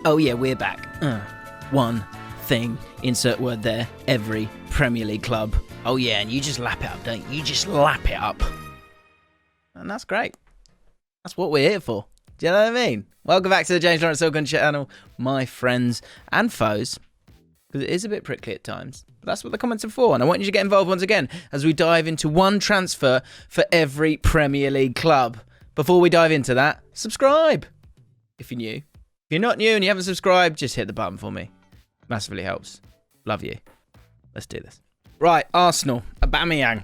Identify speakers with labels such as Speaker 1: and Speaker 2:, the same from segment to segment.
Speaker 1: Oh yeah, we're back. One thing, insert word there, every Premier League club. Oh yeah, and you just lap it up, don't you? You just lap it up. And that's great. That's what we're here for. Do you know what I mean? Welcome back to the James Lawrence Thogden channel, my friends and foes. Because it is a bit prickly at times. But that's what the comments are for. And I want you to get involved once again as we dive into one transfer for every Premier League club. Before we dive into that, subscribe if you're new. If you're not new and you haven't subscribed, just hit the button for me. Massively helps. Love you. Let's do this. Right, Arsenal. Aubameyang.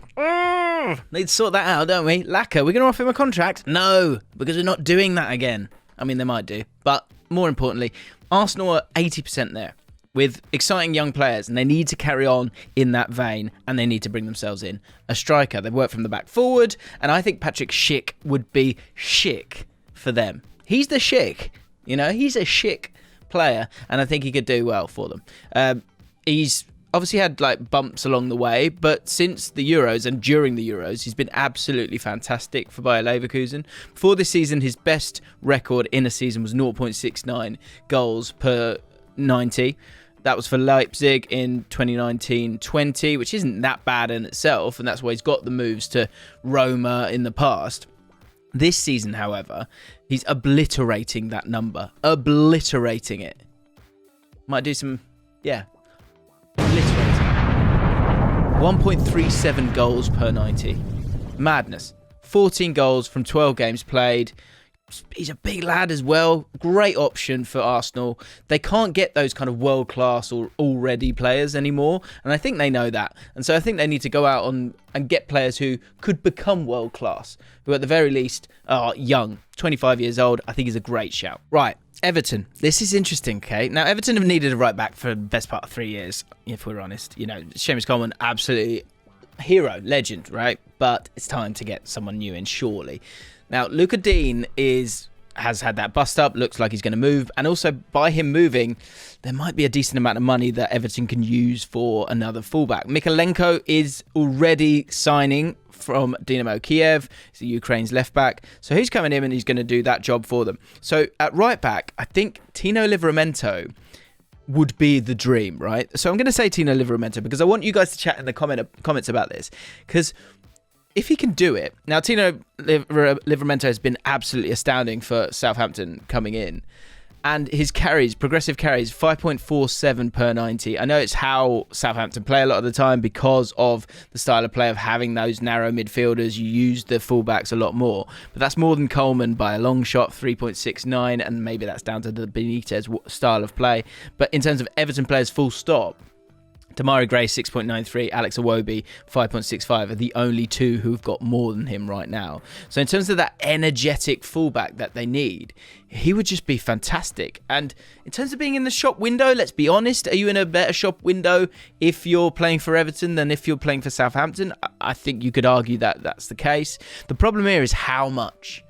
Speaker 1: Need to sort that out, don't we? Laka, we're going to offer him a contract? No, because we're not doing that again. I mean, they might do. But more importantly, Arsenal are 80% there with exciting young players, and they need to carry on in that vein, and they need to bring themselves in a striker. They've worked from the back forward, and I think Patrick Schick would be Schick for them. He's the Schick. You know, he's a Schick player, and I think he could do well for them. He's obviously had like bumps along the way, but since the Euros and during the Euros, he's been absolutely fantastic for Bayer Leverkusen. Before this season, his best record in a season was 0.69 goals per 90. That was for Leipzig in 2019-20, which isn't that bad in itself, and that's why he's got the moves to Roma in the past. This season, however, he's obliterating that number. Obliterating it. Might do some, obliterating. 1.37 goals per 90. Madness. 14 goals from 12 games played. He's a big lad as well. Great option for Arsenal. They can't get those kind of world-class or already players anymore, and I think they know that. And so I think they need to go out and get players who could become world-class, who at the very least are young. 25 years old, I think is a great shout. Right, Everton. This is interesting, okay? Now, Everton have needed a right-back for the best part of 3 years, if we're honest. You know, Seamus Coleman, absolutely hero, legend, right? But it's time to get someone new in, surely. Now, Luca Dean has had that bust up, looks like he's going to move, and also by him moving, there might be a decent amount of money that Everton can use for another fullback. Mykolenko is already signing from Dynamo Kiev. He's the Ukraine's left back, so he's coming in and he's going to do that job for them. So at right back, I think Tino Livramento would be the dream, right? So I'm going to say Tino Livramento because I want you guys to chat in the comments about this, because if he can do it... Now, Tino Livramento has been absolutely astounding for Southampton coming in. And his carries, progressive carries, 5.47 per 90. I know it's how Southampton play a lot of the time because of the style of play of having those narrow midfielders. You use the fullbacks a lot more. But that's more than Coleman by a long shot, 3.69. And maybe that's down to the Benitez style of play. But in terms of Everton players full stop, Damari Gray, 6.93, Alex Iwobi, 5.65 are the only two who've got more than him right now. So in terms of that energetic fullback that they need, he would just be fantastic. And in terms of being in the shop window, let's be honest, are you in a better shop window if you're playing for Everton than if you're playing for Southampton? I think you could argue that that's the case. The problem here is how much.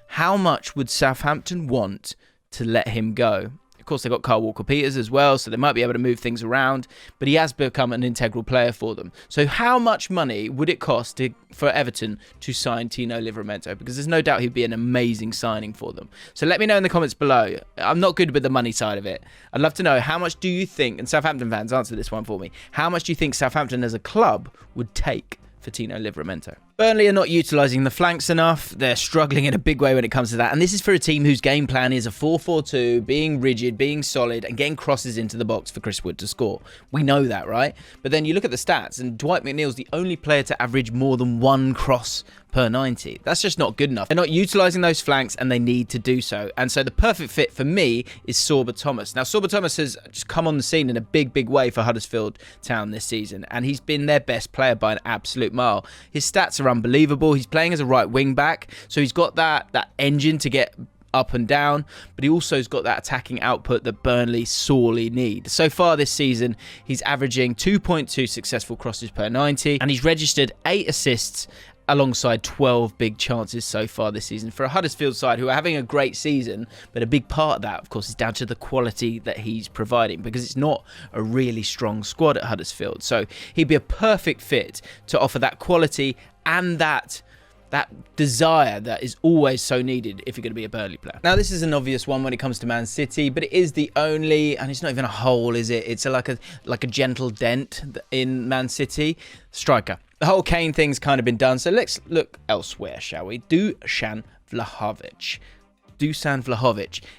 Speaker 1: How much would Southampton want to let him go? Of course, they've got Kyle Walker-Peters as well, so they might be able to move things around, but he has become an integral player for them. So how much money would it cost for Everton to sign Tino Livramento? Because there's no doubt he'd be an amazing signing for them. So let me know in the comments below. I'm not good with the money side of it. I'd love to know, how much do you think, and Southampton fans, answer this one for me, how much do you think Southampton as a club would take for Tino Livramento? Burnley are not utilising the flanks enough. They're struggling in a big way when it comes to that. And this is for a team whose game plan is a 4-4-2, being rigid, being solid, and getting crosses into the box for Chris Wood to score. We know that, right? But then you look at the stats, and Dwight McNeil's the only player to average more than one cross per 90. That's just not good enough. They're not utilising those flanks, and they need to do so. And so the perfect fit for me is Sorba Thomas. Now, Sorba Thomas has just come on the scene in a big, big way for Huddersfield Town this season, and he's been their best player by an absolute mile. His stats are unbelievable. He's playing as a right wing back, so he's got that engine to get up and down, but he also has got that attacking output that Burnley sorely need. So far this season, he's averaging 2.2 successful crosses per 90, and he's registered 8 assists alongside 12 big chances so far this season for a Huddersfield side who are having a great season, but a big part of that, of course, is down to the quality that he's providing, because it's not a really strong squad at Huddersfield. So he'd be a perfect fit to offer that quality and that that desire that is always so needed if you're going to be a Burnley player. Now, this is an obvious one when it comes to Man City, but it is the only, and it's not even a hole, is it? It's like a gentle dent in Man City. Striker. The whole Kane thing's kind of been done, so let's look elsewhere, shall we? Dusan Vlahovic.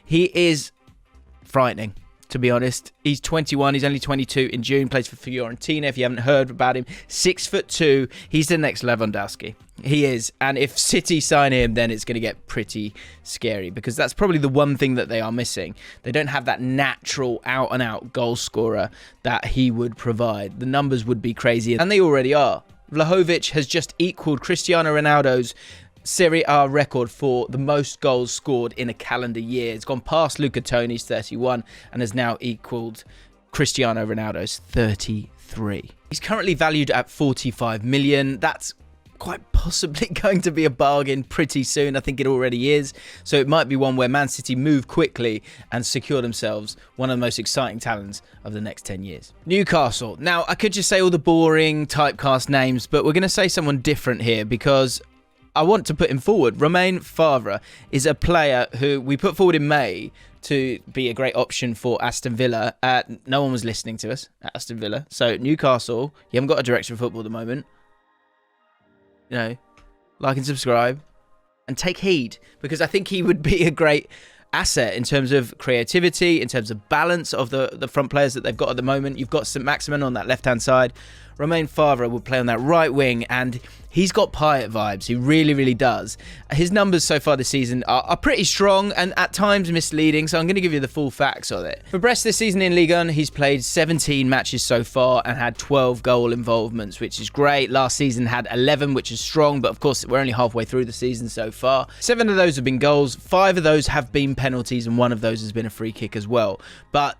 Speaker 1: He is frightening, to be honest. He's 21. He's only 22 in June. Plays for Fiorentina. If you haven't heard about him, 6'2". He's the next Lewandowski. He is. And if City sign him, then it's going to get pretty scary, because that's probably the one thing that they are missing. They don't have that natural out-and-out goal scorer that he would provide. The numbers would be crazy, and they already are. Vlahovic has just equaled Cristiano Ronaldo's Serie A record for the most goals scored in a calendar year. It's gone past Luca Toni's 31 and has now equaled Cristiano Ronaldo's 33. He's currently valued at 45 million. That's quite possibly going to be a bargain pretty soon. I think it already is. So it might be one where Man City move quickly and secure themselves one of the most exciting talents of the next 10 years. Newcastle. Now, I could just say all the boring typecast names, but we're going to say someone different here because I want to put him forward. Romain Favre is a player who we put forward in May to be a great option for Aston Villa. No one was listening to us at Aston Villa. So Newcastle, you haven't got a direction of football at the moment. You know, like and subscribe and take heed, because I think he would be a great asset in terms of creativity, in terms of balance of the front players that they've got at the moment. You've got St. Maximin on that left-hand side. Romain Favre would play on that right wing, and he's got Payet vibes. He really, really does. His numbers so far this season are pretty strong and at times misleading, so I'm going to give you the full facts of it. For Brest this season in Ligue 1, he's played 17 matches so far and had 12 goal involvements, which is great. Last season had 11, which is strong, but of course we're only halfway through the season so far. 7 of those have been goals, 5 of those have been penalties, and 1 of those has been a free kick as well. But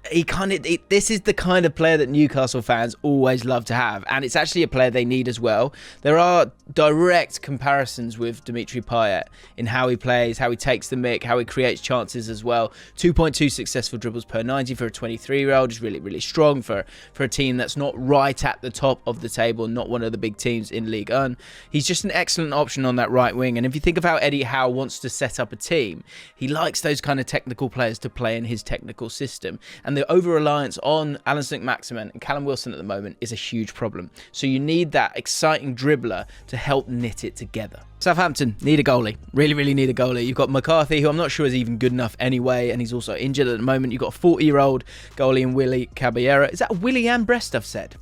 Speaker 1: this is the kind of player that Newcastle fans always love to have, and it's actually a player they need as well. There are direct comparisons with Dimitri Payet in how he plays, how he takes the mick, how he creates chances as well. 2.2 successful dribbles per 90 for a 23-year-old is really, really strong for a team that's not right at the top of the table, not one of the big teams in Ligue 1. He's just an excellent option on that right wing. And if you think of how Eddie Howe wants to set up a team, he likes those kind of technical players to play in his technical system. And the over-reliance on Alan St. Maximin and Callum Wilson at the moment is a huge problem. So you need that exciting dribbler to help knit it together. Southampton need a goalie. Really, really need a goalie. You've got McCarthy, who I'm not sure is even good enough anyway, and he's also injured at the moment. You've got a 40-year-old goalie in Willy Caballera. Is that Willy and Brest I've said?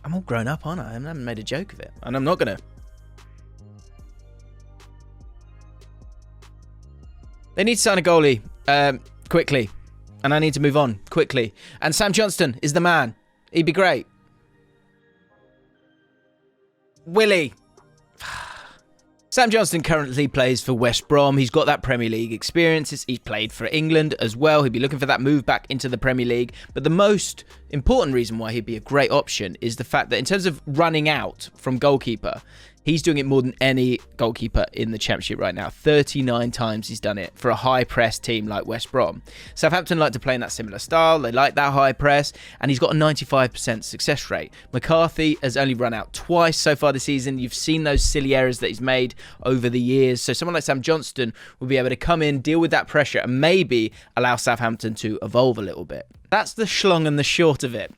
Speaker 1: I'm all grown up, aren't I? I haven't made a joke of it, and I'm not going to. They need to sign a goalie quickly. And I need to move on quickly. And Sam Johnston is the man. He'd be great. Willie. Sam Johnston currently plays for West Brom. He's got that Premier League experience. He's played for England as well. He'd be looking for that move back into the Premier League. But the most important reason why he'd be a great option is the fact that in terms of running out from goalkeeper, he's doing it more than any goalkeeper in the Championship right now. 39 times he's done it for a high-press team like West Brom. Southampton like to play in that similar style. They like that high press, and he's got a 95% success rate. McCarthy has only run out twice so far this season. You've seen those silly errors that he's made over the years. So someone like Sam Johnston will be able to come in, deal with that pressure, and maybe allow Southampton to evolve a little bit. That's the schlong and the short of it.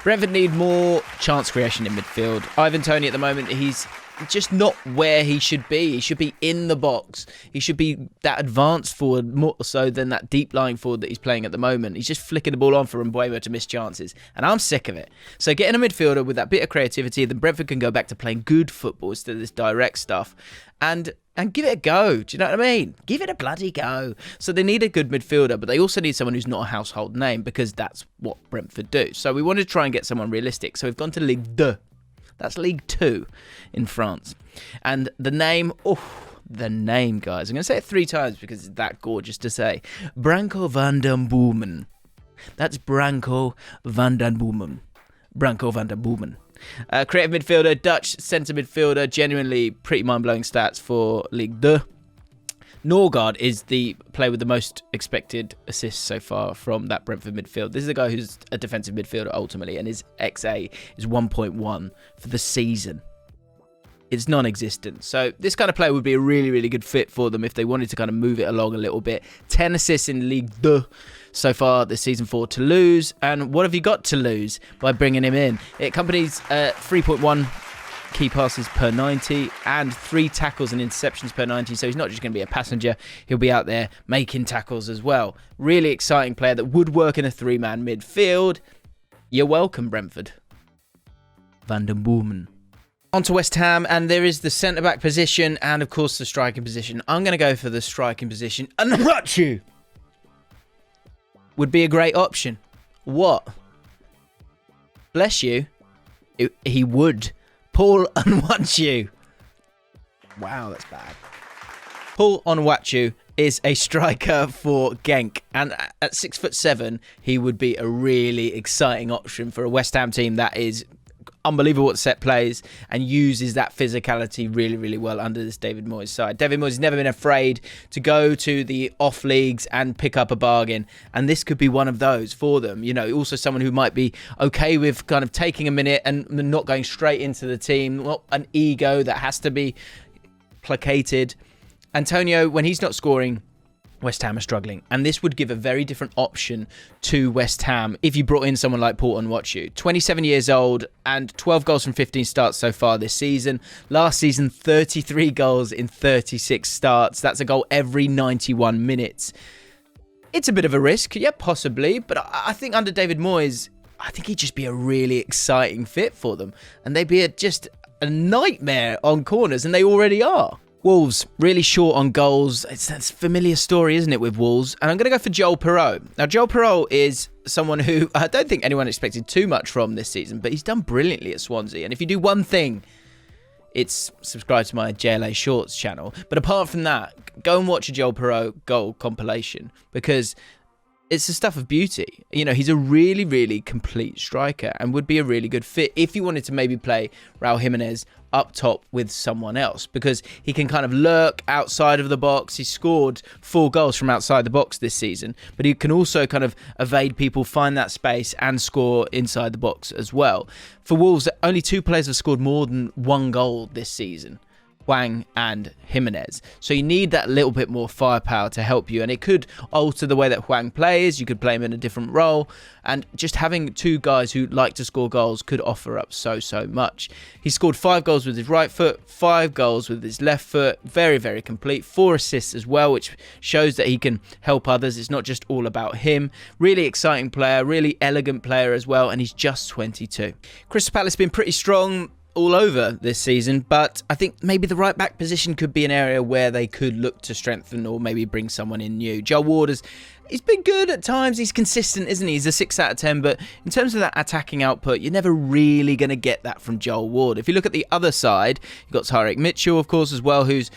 Speaker 1: Brentford need more chance creation in midfield. Ivan Toney at the moment, he's just not where he should be. He should be in the box. He should be that advanced forward more so than that deep lying forward that he's playing at the moment. He's just flicking the ball on for Mbuemo to miss chances, and I'm sick of it. So getting a midfielder with that bit of creativity, then Brentford can go back to playing good football instead of this direct stuff, and give it a go. Do you know what I mean? Give it a bloody go. So they need a good midfielder, but they also need someone who's not a household name, because that's what Brentford do. So we wanted to try and get someone realistic. So we've gone to Ligue 2. That's Ligue 2 in France. And the name, guys. I'm going to say it 3 times because it's that gorgeous to say. Branco van den Boomen. That's Branco van den Boomen. Branco van den Boomen. Creative midfielder, Dutch centre midfielder, genuinely pretty mind-blowing stats for Ligue 2. Norgard is the player with the most expected assists so far from that Brentford midfield. This is a guy who's a defensive midfielder ultimately, and his XA is 1.1 for the season. It's non-existent. So this kind of player would be a really, really good fit for them if they wanted to kind of move it along a little bit. 10 assists in Ligue 2 so far this season for Toulouse. And what have you got to lose by bringing him in? It accompanies 3.1 key passes per 90 and 3 tackles and interceptions per 90. So he's not just going to be a passenger. He'll be out there making tackles as well. Really exciting player that would work in a 3-man midfield. You're welcome, Brentford. Van den Boomen. On to West Ham, and there is the centre-back position and, of course, the striking position. I'm going to go for the striking position. Onwuachu would be a great option. What? Bless you. He would. Paul Onwuachu. Wow, that's bad. Paul Onwuachu is a striker for Genk, and at 6'7", he would be a really exciting option for a West Ham team that is unbelievable at set plays and uses that physicality really, really well under this David Moyes side. David Moyes has never been afraid to go to the off leagues and pick up a bargain, and this could be one of those for them. You know, also someone who might be okay with kind of taking a minute and not going straight into the team, not an ego that has to be placated. Antonio, when he's not scoring, West Ham are struggling, and this would give a very different option to West Ham if you brought in someone like Paul Onwuachu. 27 years old and 12 goals from 15 starts so far this season. Last season, 33 goals in 36 starts. That's a goal every 91 minutes. It's a bit of a risk, yeah, possibly, but I think under David Moyes, I think he'd just be a really exciting fit for them, and they'd be just a nightmare on corners, and they already are. Wolves, really short on goals. It's a familiar story, isn't it, with Wolves? And I'm going to go for Joel Perreault. Now, Joel Perreault is someone who I don't think anyone expected too much from this season, but he's done brilliantly at Swansea. And if you do one thing, it's subscribe to my JLA Shorts channel. But apart from that, go and watch a Joel Perreault goal compilation, because it's the stuff of beauty. You know, he's a really, really complete striker and would be a really good fit if you wanted to maybe play Raul Jimenez up top with someone else, because he can kind of lurk outside of the box. He scored 4 goals from outside the box this season, but he can also kind of evade people, find that space and score inside the box as well. For Wolves, only 2 players have scored more than 1 goal this season. Hwang and Jimenez. So you need that little bit more firepower to help you, and it could alter the way that Hwang plays. You could play him in a different role, and just having 2 guys who like to score goals could offer up so much. He scored 5 goals with his right foot, 5 goals with his left foot. Very, very complete. 4 assists as well, which shows that he can help others. It's not just all about him. Really exciting player, really elegant player as well, and he's just 22. Crystal Palace has been pretty strong all over this season, but I think maybe the right back position could be an area where they could look to strengthen or maybe bring someone in new. Joel Ward he's been good at times. He's consistent, isn't he? He's a 6 out of 10, but in terms of that attacking output, you're never really going to get that from Joel Ward. If you look at the other side, you've got Tyreek Mitchell, of course, as well, who's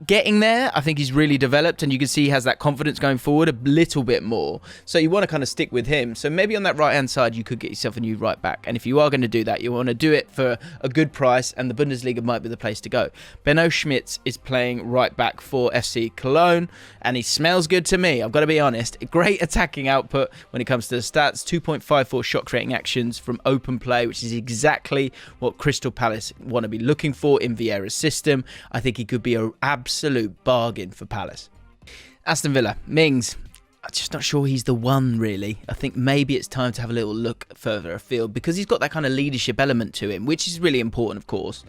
Speaker 1: getting there. I think he's really developed, and you can see he has that confidence going forward a little bit more. So you want to kind of stick with him. So maybe on that right-hand side, you could get yourself a new right back. And if you are going to do that, you want to do it for a good price, and the Bundesliga might be the place to go. Benno Schmitz is playing right back for FC Cologne, and he smells good to me. I've got to be honest. Great attacking output when it comes to the stats. 2.54 shot creating actions from open play, which is exactly what Crystal Palace want to be looking for in Vieira's system. I think he could be an absolute bargain for Palace. Aston Villa, Mings. I'm just not sure he's the one, really. I think maybe it's time to have a little look further afield, because he's got that kind of leadership element to him, which is really important, of course.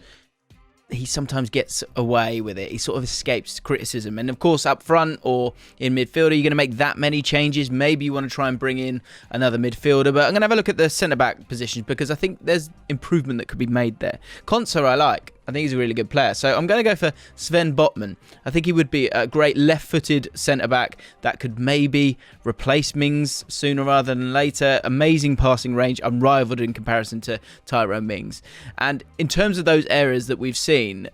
Speaker 1: He sometimes gets away with it. He sort of escapes criticism. And of course, up front or in midfielder, you're going to make that many changes. Maybe you want to try and bring in another midfielder. But I'm going to have a look at the centre-back positions, because I think there's improvement that could be made there. Konsa I like. I think he's a really good player. So I'm going to go for Sven Botman. I think he would be a great left-footed centre-back that could maybe replace Mings sooner rather than later. Amazing passing range, unrivaled in comparison to Tyrone Mings. And in terms of those errors that we've seen,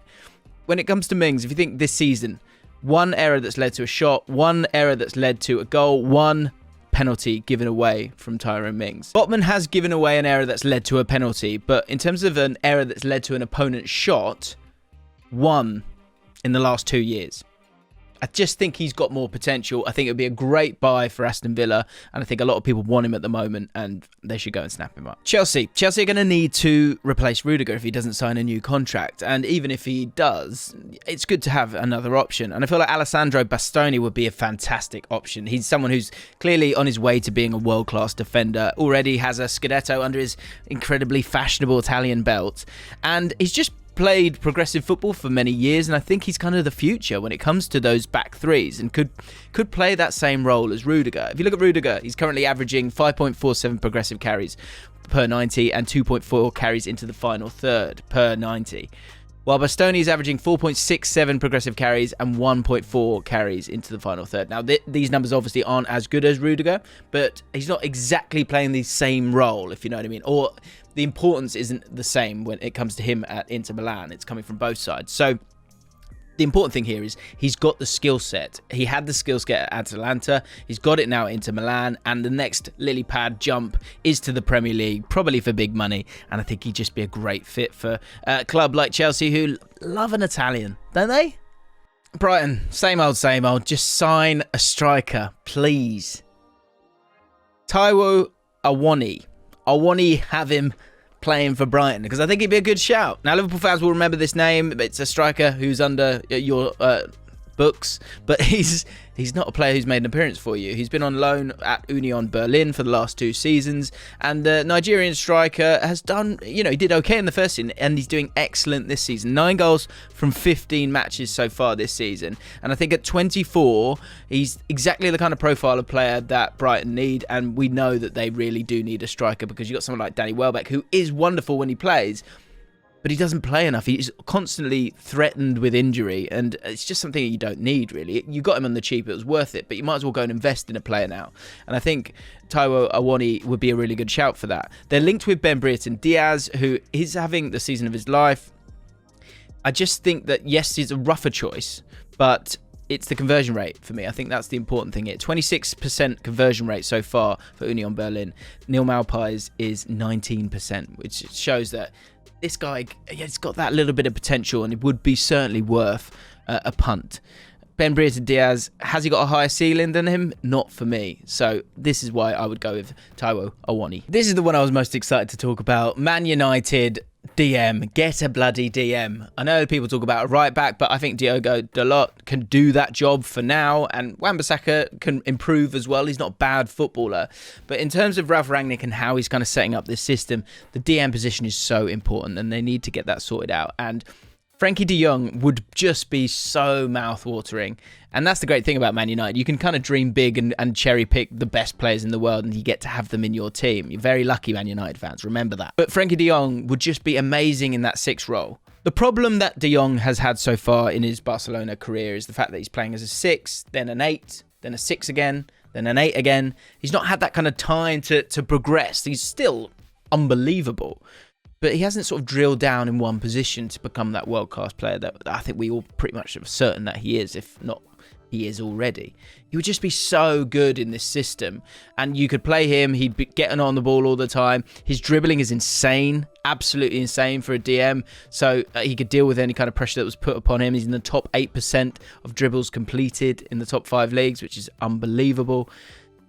Speaker 1: when it comes to Mings, if you think this season, 1 error that's led to a shot, 1 error that's led to a goal, 1 penalty given away from Tyrone Mings. Botman has given away an error that's led to a penalty, but in terms of an error that's led to an opponent's shot, 1 in the last 2 years. I just think he's got more potential. I think it would be a great buy for Aston Villa, and I think a lot of people want him at the moment, and they should go and snap him up. Chelsea are going to need to replace Rudiger if he doesn't sign a new contract, and even if he does, it's good to have another option. And I feel like Alessandro Bastoni would be a fantastic option. He's someone who's clearly on his way to being a world-class defender, already has a Scudetto under his incredibly fashionable Italian belt, and he's just played progressive football for many years, and I think he's kind of the future when it comes to those back threes, and could play that same role as Rudiger. If you look at Rudiger, he's currently averaging 5.47 progressive carries per 90 and 2.4 carries into the final third per 90. While Bastoni is averaging 4.67 progressive carries and 1.4 carries into the final third. Now, these numbers obviously aren't as good as Rudiger, but he's not exactly playing the same role, if you know what I mean. Or the importance isn't the same when it comes to him at Inter Milan. It's coming from both sides. So the important thing here is he's got the skill set. He had the skill set at Atalanta. He's got it now at Inter Milan. And the next lily pad jump is to the Premier League, probably for big money. And I think he'd just be a great fit for a club like Chelsea, who love an Italian, don't they? Brighton, same old, same old. Just sign a striker, please. Taiwo Awoniyi. I want to have him playing for Brighton because I think he'd be a good shout. Now, Liverpool fans will remember this name. It's a striker who's under your books, but he's not a player who's made an appearance for you. He's been on loan at Union Berlin for the last 2 seasons, and the Nigerian striker has done, he did okay in the first season, and he's doing excellent this season. 9 goals from 15 matches so far this season, and I think at 24, he's exactly the kind of profile of player that Brighton need, and we know that they really do need a striker because you've got someone like Danny Welbeck, who is wonderful when he plays, but he doesn't play enough. He's constantly threatened with injury, and it's just something you don't need, really. You got him on the cheap, it was worth it, but you might as well go and invest in a player now. And I think Taiwo Awoniyi would be a really good shout for that. They're linked with Ben Brereton Diaz, who is having the season of his life. I just think that, yes, he's a rougher choice, but it's the conversion rate for me. I think that's the important thing here. 26% conversion rate so far for Union Berlin. Neil Maupai's is 19%, which shows that this guy, he's got that little bit of potential, and it would be certainly worth a punt. Ben Brereton Diaz, has he got a higher ceiling than him? Not for me. So this is why I would go with Taiwo Awoniyi. This is the one I was most excited to talk about. Man United DM. Get a bloody DM. I know people talk about a right back, but I think Diogo Dalot can do that job for now, and Wan-Bissaka can improve as well. He's not a bad footballer. But in terms of Ralf Rangnick and how he's kind of setting up this system, the DM position is so important, and they need to get that sorted out. And Frankie de Jong would just be so mouth-watering. And that's the great thing about Man United. You can kind of dream big and cherry-pick the best players in the world, and you get to have them in your team. You're very lucky, Man United fans. Remember that. But Frankie de Jong would just be amazing in that 6 role. The problem that de Jong has had so far in his Barcelona career is the fact that he's playing as a 6, then an 8, then a 6 again, then an 8 again. He's not had that kind of time to progress. He's still unbelievable. But he hasn't sort of drilled down in one position to become that world-class player that I think we all pretty much are certain that he is, if not he is already. He would just be so good in this system, and you could play him. He'd be getting on the ball all the time. His dribbling is insane, absolutely insane for a DM, so he could deal with any kind of pressure that was put upon him. He's in the top 8% of dribbles completed in the top 5 leagues, which is unbelievable.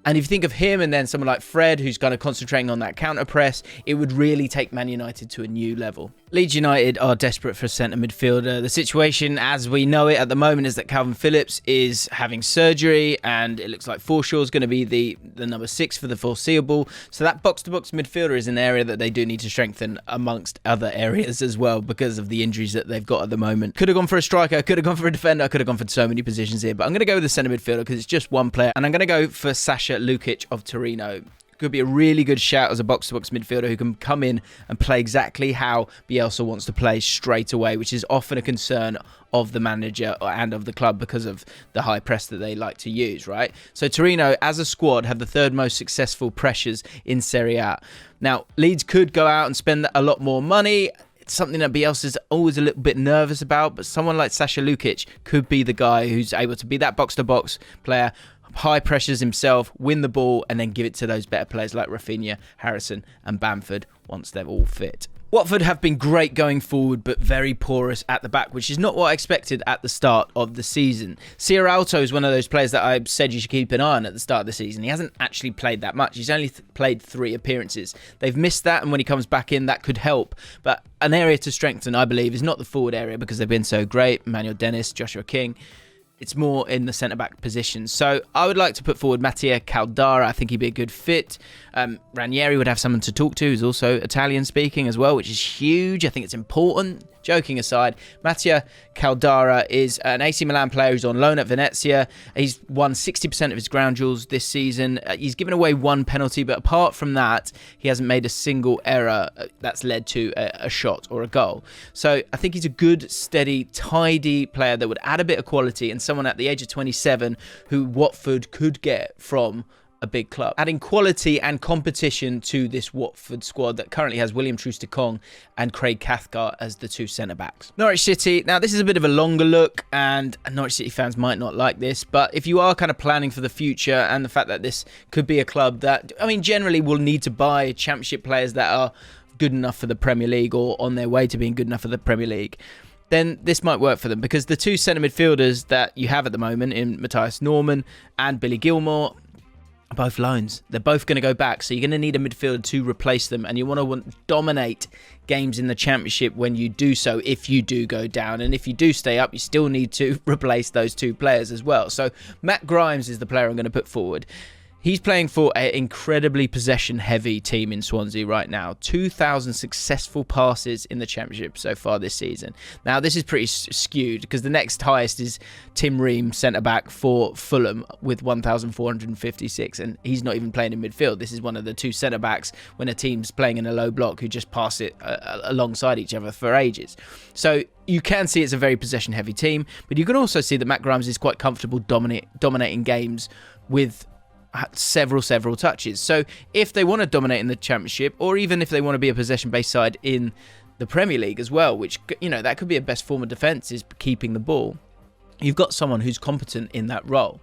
Speaker 1: And if you think of him and then someone like Fred, who's kind of concentrating on that counter press, it would really take Man United to a new level. Leeds United are desperate for a centre midfielder. The situation as we know it at the moment is that Calvin Phillips is having surgery, and it looks like Forshaw is going to be the number 6 for the foreseeable. So that box-to-box midfielder is an area that they do need to strengthen amongst other areas as well because of the injuries that they've got at the moment. Could have gone for a striker, could have gone for a defender, could have gone for so many positions here, but I'm going to go with the centre midfielder because it's just one player, and I'm going to go for Sasha Lukic of Torino. Could be a really good shout as a box-to-box midfielder who can come in and play exactly how Bielsa wants to play straight away, which is often a concern of the manager and of the club because of the high press that they like to use, right? So Torino, as a squad, have the 3rd most successful pressures in Serie A. Now, Leeds could go out and spend a lot more money. It's something that Bielsa's always a little bit nervous about, but someone like Sasha Lukic could be the guy who's able to be that box-to-box player, high pressures himself, win the ball, and then give it to those better players like Rafinha, Harrison, and Bamford once they're all fit. Watford have been great going forward, but very porous at the back, which is not what I expected at the start of the season. Sierralto is one of those players that I said you should keep an eye on at the start of the season. He hasn't actually played that much. He's only played 3 appearances. They've missed that, and when he comes back in, that could help. But an area to strengthen, I believe, is not the forward area because they've been so great. Emmanuel Dennis, Joshua King. It's more in the centre-back position. So I would like to put forward Mattia Caldara. I think he'd be a good fit. Ranieri would have someone to talk to who's also Italian-speaking as well, which is huge. I think it's important. Joking aside, Mattia Caldara is an AC Milan player who's on loan at Venezia. He's won 60% of his ground duels this season. He's given away 1 penalty, but apart from that, he hasn't made a single error that's led to a shot or a goal. So I think he's a good, steady, tidy player that would add a bit of quality and someone at the age of 27 who Watford could get from a big club, adding quality and competition to this Watford squad that currently has William Troost-Ekong and Craig Cathcart as the 2 centre-backs. Norwich City, now this is a bit of a longer look and Norwich City fans might not like this, but if you are kind of planning for the future and the fact that this could be a club that, I mean, generally will need to buy Championship players that are good enough for the Premier League or on their way to being good enough for the Premier League, then this might work for them because the 2 centre midfielders that you have at the moment in Matthias Norman and Billy Gilmore are both loans. They're both going to go back, so you're going to need a midfielder to replace them, and you want to dominate games in the Championship when you do so, if you do go down, and if you do stay up, you still need to replace those 2 players as well. So Matt Grimes is the player I'm going to put forward. He's playing for an incredibly possession-heavy team in Swansea right now. 2,000 successful passes in the Championship so far this season. Now, this is pretty skewed because the next highest is Tim Ream, centre-back for Fulham, with 1,456, and he's not even playing in midfield. This is one of the 2 centre-backs when a team's playing in a low block who just pass it alongside each other for ages. So you can see it's a very possession-heavy team, but you can also see that Matt Grimes is quite comfortable dominating games with several touches. So if they want to dominate in the Championship, or even if they want to be a possession-based side in the Premier League as well, which, you know, that could be a best form of defence, is keeping the ball, you've got someone who's competent in that role.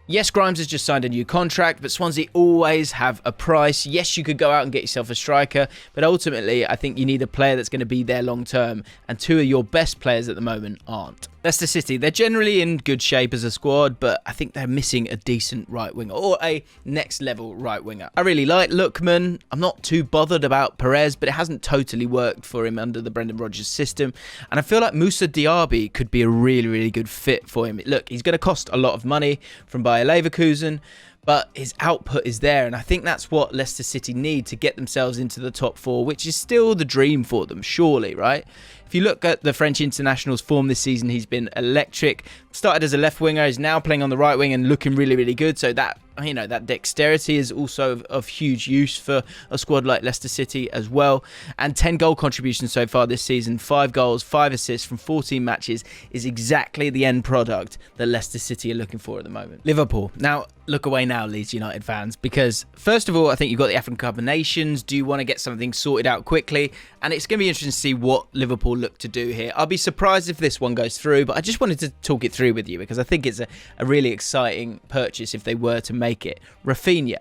Speaker 1: Yes, Grimes has just signed a new contract, but Swansea always have a price. Yes, you could go out and get yourself a striker, but ultimately, I think you need a player that's going to be there long term, and 2 of your best players at the moment aren't. Leicester City, they're generally in good shape as a squad, but I think they're missing a decent right winger, or a next level right winger. I really like Lookman. I'm not too bothered about Perez, but it hasn't totally worked for him under the Brendan Rodgers system, and I feel like Moussa Diaby could be a really good fit for him. Look, he's going to cost a lot of money from Bayer Leverkusen, but his output is there, and I think that's what Leicester City need to get themselves into the top 4, which is still the dream for them, surely, right? If you look at the French international's form this season, he's been electric. Started as a left winger, is now playing on the right wing and looking really good. So that, you know, that dexterity is also of huge use for a squad like Leicester City as well. And 10 goal contributions so far this season, 5 goals, 5 assists from 14 matches is exactly the end product that Leicester City are looking for at the moment. Liverpool. Now, look away now, Leeds United fans, because first of all, I think you've got the African Cup of Nations. Do you want to get something sorted out quickly? And it's going to be interesting to see what Liverpool look to do here. I'll be surprised if this one goes through, but I just wanted to talk it through with you because I think it's a really exciting purchase if they were to make it. Rafinha.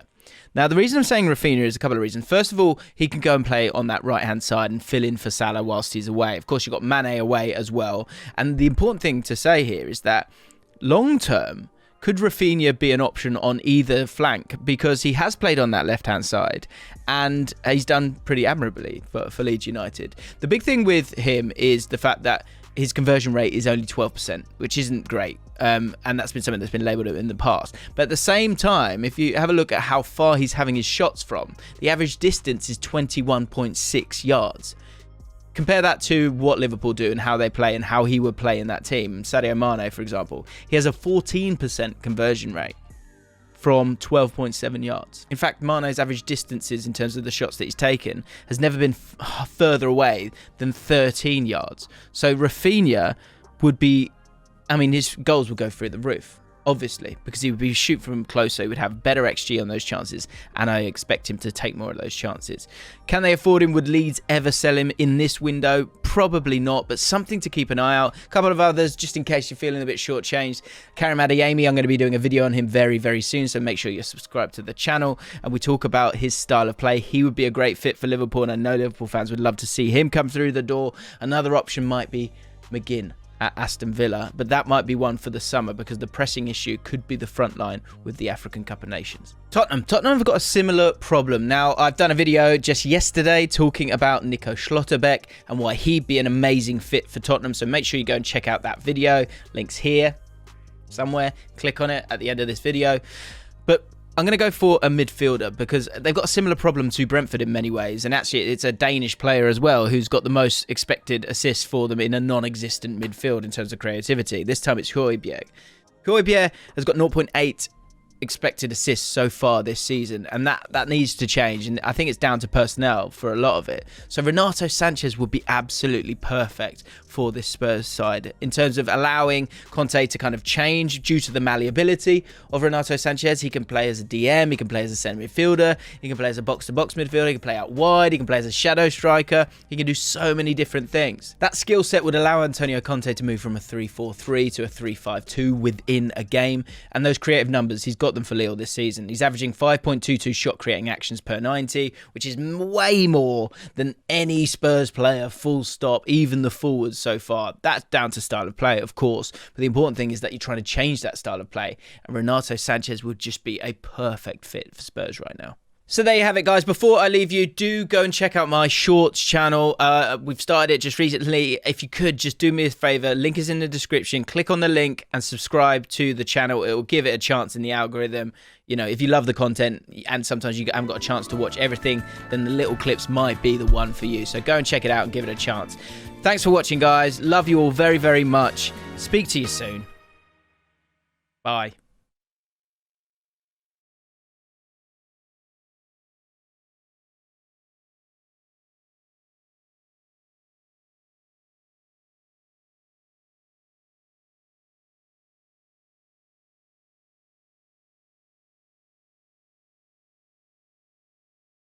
Speaker 1: Now, the reason I'm saying Rafinha is a couple of reasons. First of all, he can go and play on that right-hand side and fill in for Salah whilst he's away. Of course, you've got Mane away as well. And the important thing to say here is that long-term, could Rafinha be an option on either flank? Because he has played on that left-hand side and he's done pretty admirably for Leeds United. The big thing with him is the fact that his conversion rate is only 12%, which isn't great. And that's been something that's been labelled in the past. But at the same time, if you have a look at how far he's having his shots from, the average distance is 21.6 yards. Compare that to what Liverpool do and how they play and how he would play in that team. Sadio Mane, for example, he has a 14% conversion rate from 12.7 yards. In fact, Mane's average distances in terms of the shots that he's taken has never been further away than 13 yards. So Rafinha would be, I mean, his goals would go through the roof. obviously, because he would be shoot from closer, he would have better XG on those chances, and I expect him to take more of those chances. Can they afford him? Would Leeds ever sell him in this window? Probably not, but something to keep an eye out. A couple of others, just in case you're feeling a bit shortchanged. JaackMaate, I'm going to be doing a video on him very, very soon, so make sure you're subscribed to the channel, and we talk about his style of play. He would be a great fit for Liverpool, and I know Liverpool fans would love to see him come through the door. Another option might be McGinn at Aston Villa, but that might be one for the summer because the pressing issue could be the front line with the African Cup of Nations. Tottenham have got a similar problem. Now, I've done a video just yesterday talking about Nico Schlotterbeck and why he'd be an amazing fit for Tottenham, so make sure you go and check out that video. Link's here somewhere. Click on it at the end of this video. But I'm going to go for a midfielder because they've got a similar problem to Brentford in many ways. And actually, it's a Danish player as well who's got the most expected assists for them in a non-existent midfield in terms of creativity. This time it's Højbjerg. Højbjerg has got 0.8 expected assists so far this season, and that needs to change, and I think it's down to personnel for a lot of it. So Renato Sanchez would be absolutely perfect for this Spurs side in terms of allowing Conte to kind of change due to the malleability of Renato Sanchez. He can play as a DM, he can play as a centre midfielder, he can play as a box-to-box midfielder, he can play out wide, he can play as a shadow striker, he can do so many different things. That skill set would allow Antonio Conte to move from a 3-4-3 to a 3-5-2 within a game, and those creative numbers, he's got them for Lille this season. He's averaging 5.22 shot creating actions per 90, which is way more than any Spurs player, full stop, even the forwards so far. That's down to style of play, of course, but the important thing is that you're trying to change that style of play, and Renato Sanchez would just be a perfect fit for Spurs right now. So there you have it, guys. Before I leave you, do go and check out my Shorts channel. We've started it just recently. If you could, just do me a favor. Link is in the description. Click on the link and subscribe to the channel. It will give it a chance in the algorithm. You know, if you love the content and sometimes you haven't got a chance to watch everything, then the little clips might be the one for you. So go and check it out and give it a chance. Thanks for watching, guys. Love you all very, very much. Speak to you soon. Bye.